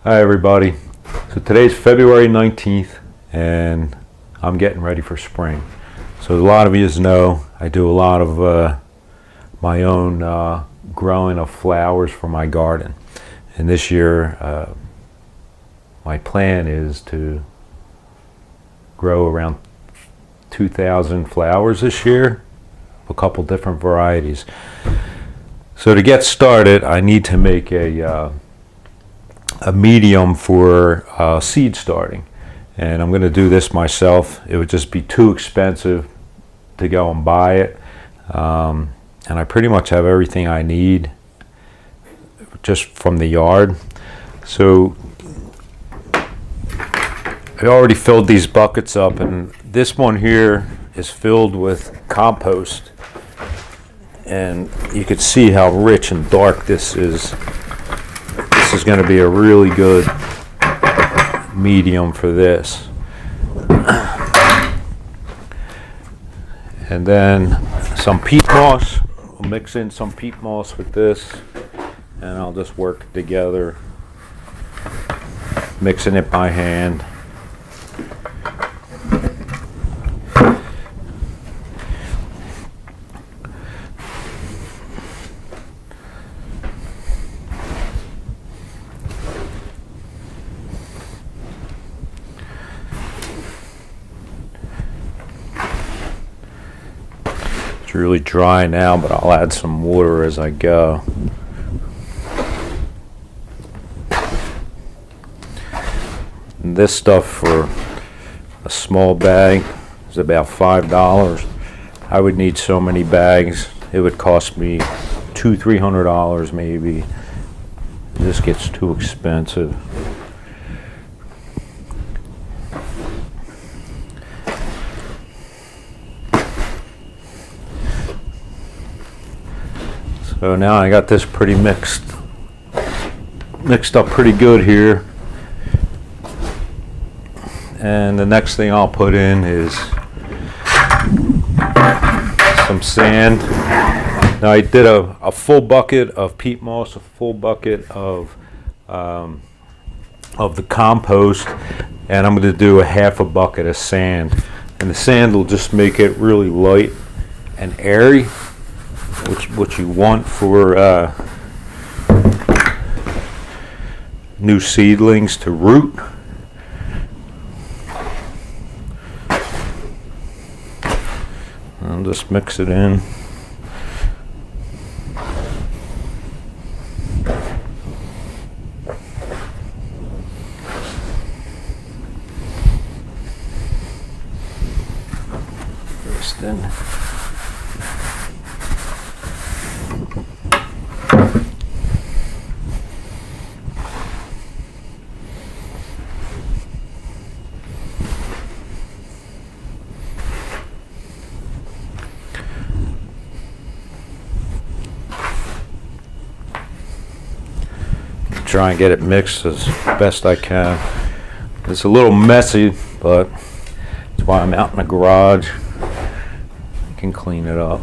Hi everybody. So today's February 19th and I'm getting ready for spring. So a lot of you know I do a lot of my own growing of flowers for my garden. And this year my plan is to grow around 2,000 flowers this year, a couple different varieties. So to get started I need to make a medium for seed starting, and I'm going to do this myself. It would just be too expensive to go and buy it, and I pretty much have everything I need just from the yard. So I already filled these buckets up, and this one here is filled with compost, and you can see how rich and dark this is. This is going to be a really good medium for this. And then some peat moss. We'll mix in some peat moss with this, and I'll just work it together, mixing it by hand. It's really dry now, but I'll add some water as I go. And this stuff for a small bag is about $5. I would need so many bags. It would cost me $200-300 maybe. This gets too expensive. So now I got this pretty mixed up pretty good here. And the next thing I'll put in is some sand. Now I did a full bucket of peat moss, a full bucket of the compost, and I'm going to do a half a bucket of sand. And the sand will just make it really light and airy, which you want for new seedlings to root. I'll just mix it in. First in. Try and get it mixed as best I can. It's a little messy, but that's why I'm out in the garage. I can clean it up.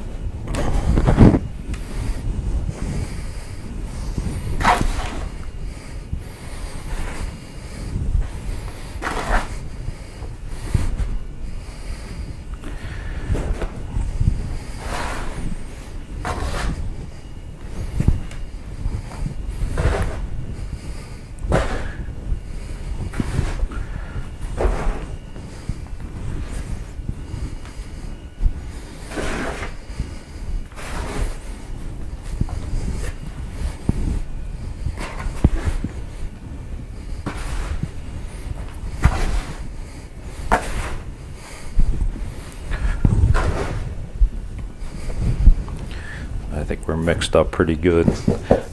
I think we're mixed up pretty good.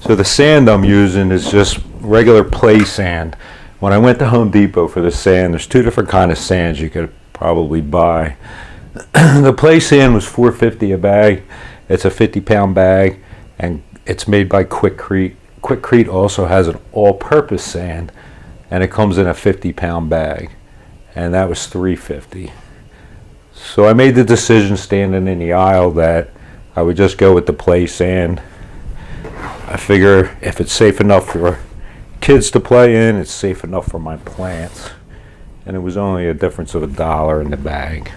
So the sand I'm using is just regular play sand. When I went to Home Depot for the sand, there's two different kind of sands you could probably buy. The play sand was $4.50 a bag. It's a 50-pound bag, and it's made by Quikrete. Quikrete also has an all-purpose sand, and it comes in a 50-pound bag, and that was $3.50. So I made the decision standing in the aisle that I would just go with the play sand. I figure if it's safe enough for kids to play in. It's safe enough for my plants. And it was only a difference of $1 in the bag.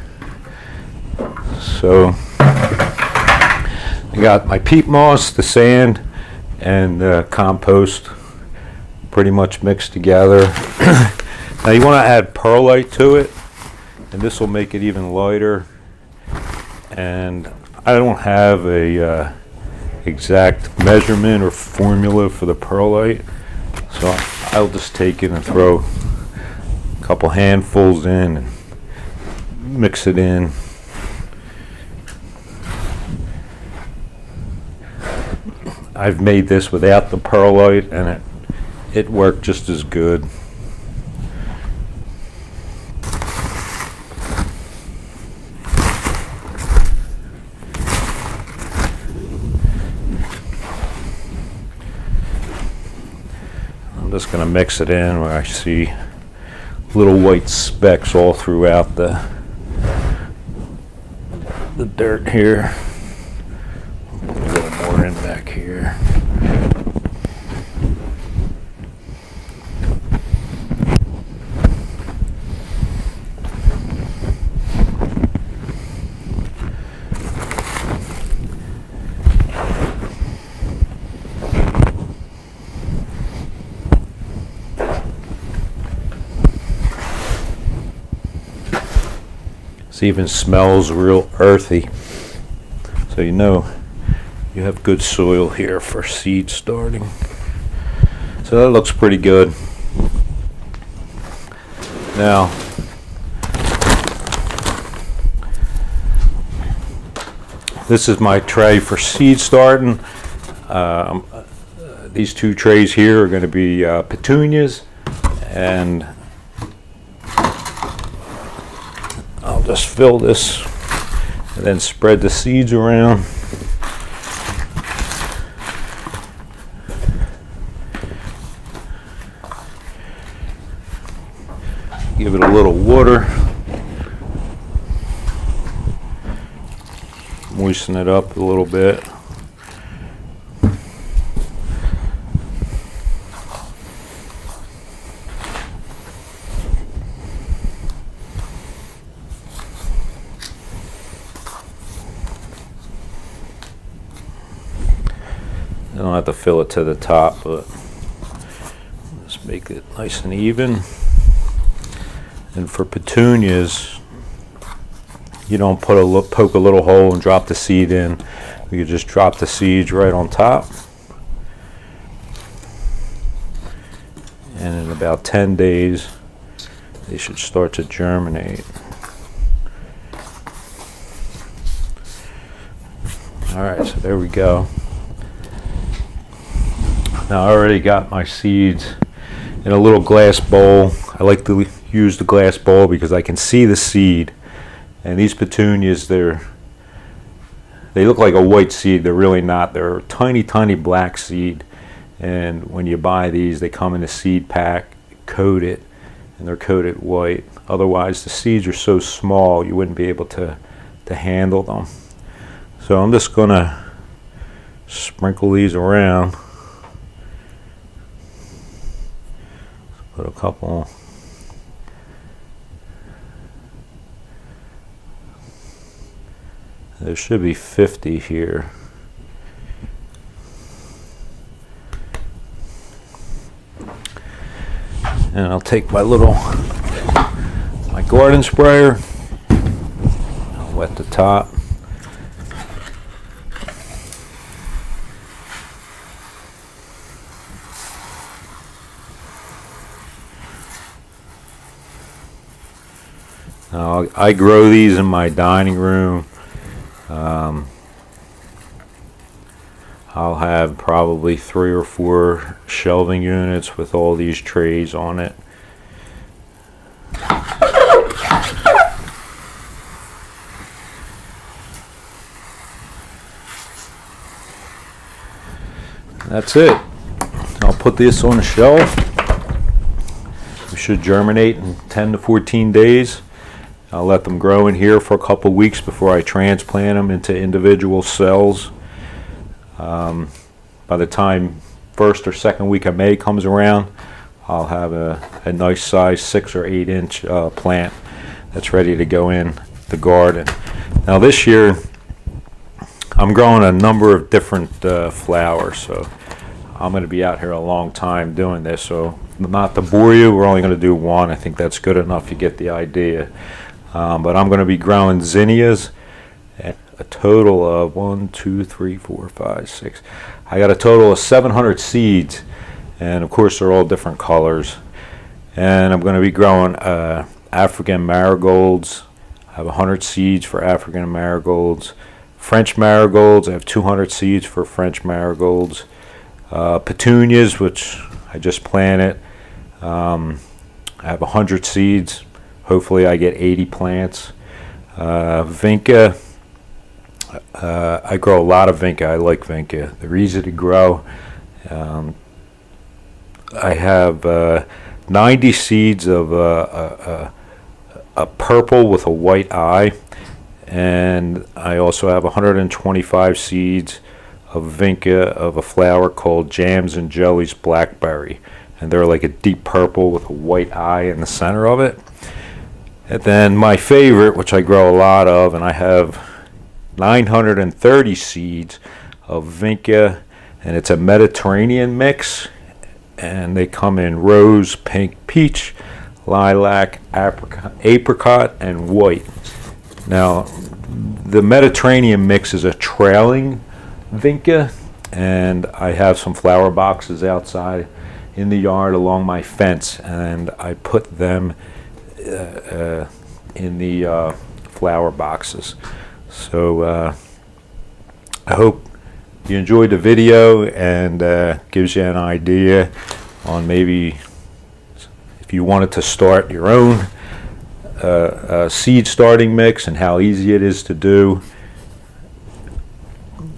So I got my peat moss, the sand, and the compost pretty much mixed together. Now you want to add perlite to it, and this will make it even lighter. And I don't have a exact measurement or formula for the perlite, so I'll just take it and throw a couple handfuls in and mix it in. I've made this without the perlite, and it worked just as good. I'm just going to mix it in where I see little white specks all throughout the dirt here. A little more in back here. It even smells real earthy, so you know you have good soil here for seed starting. So that looks pretty good. Now this is my tray for seed starting. These two trays here are going to be petunias, and I'll just fill this and then spread the seeds around. Give it a little water. Moisten it up a little bit. I don't have to fill it to the top, but just make it nice and even. And for petunias, you don't poke a little hole and drop the seed in. You just drop the seeds right on top. And in about 10 days, they should start to germinate. All right, so there we go. Now I already got my seeds in a little glass bowl. I like to use the glass bowl because I can see the seed. And these petunias, they look like a white seed. They're really not. They're a tiny, tiny black seed. And when you buy these, they come in a seed pack, coated, and they're coated white. Otherwise, the seeds are so small you wouldn't be able to handle them. So I'm just going to sprinkle these around. Put a couple. There should be 50 here. And I'll take my garden sprayer. I'll wet the top. Now, I grow these in my dining room. I'll have probably 3 or 4 shelving units with all these trays on it. That's it. I'll put this on a shelf. It should germinate in 10 to 14 days. I'll let them grow in here for a couple weeks before I transplant them into individual cells. By the time first or second week of May comes around, I'll have a nice size 6 or 8 inch plant that's ready to go in the garden. Now this year I'm growing a number of different flowers, so I'm going to be out here a long time doing this, so not to bore you, we're only going to do one. I think that's good enough. You get the idea. But I'm going to be growing zinnias, a total of 1, 2, 3, 4, 5, 6. I got a total of 700 seeds, and of course they're all different colors. And I'm going to be growing African marigolds. I have 100 seeds for African marigolds. French marigolds, I have 200 seeds for French marigolds. Petunias, which I just planted, I have 100 seeds. Hopefully I get 80 plants. Vinca, I grow a lot of Vinca. I like Vinca. They're easy to grow. I have 90 seeds of a purple with a white eye, and I also have 125 seeds of Vinca of a flower called Jams and Jellies Blackberry, and they're like a deep purple with a white eye in the center of it. And then my favorite, which I grow a lot of, and I have 930 seeds of Vinca, and it's a Mediterranean mix, and they come in rose, pink, peach, lilac, apricot, and white. Now, the Mediterranean mix is a trailing Vinca, and I have some flower boxes outside in the yard along my fence, and I put them in the flower boxes. So I hope you enjoyed the video, and gives you an idea on maybe if you wanted to start your own seed starting mix and how easy it is to do.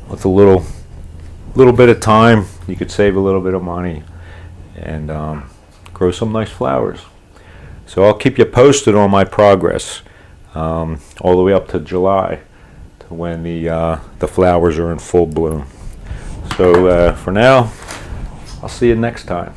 With a little bit of time, you could save a little bit of money and grow some nice flowers. So I'll keep you posted on my progress all the way up to July, to when the flowers are in full bloom. So for now, I'll see you next time.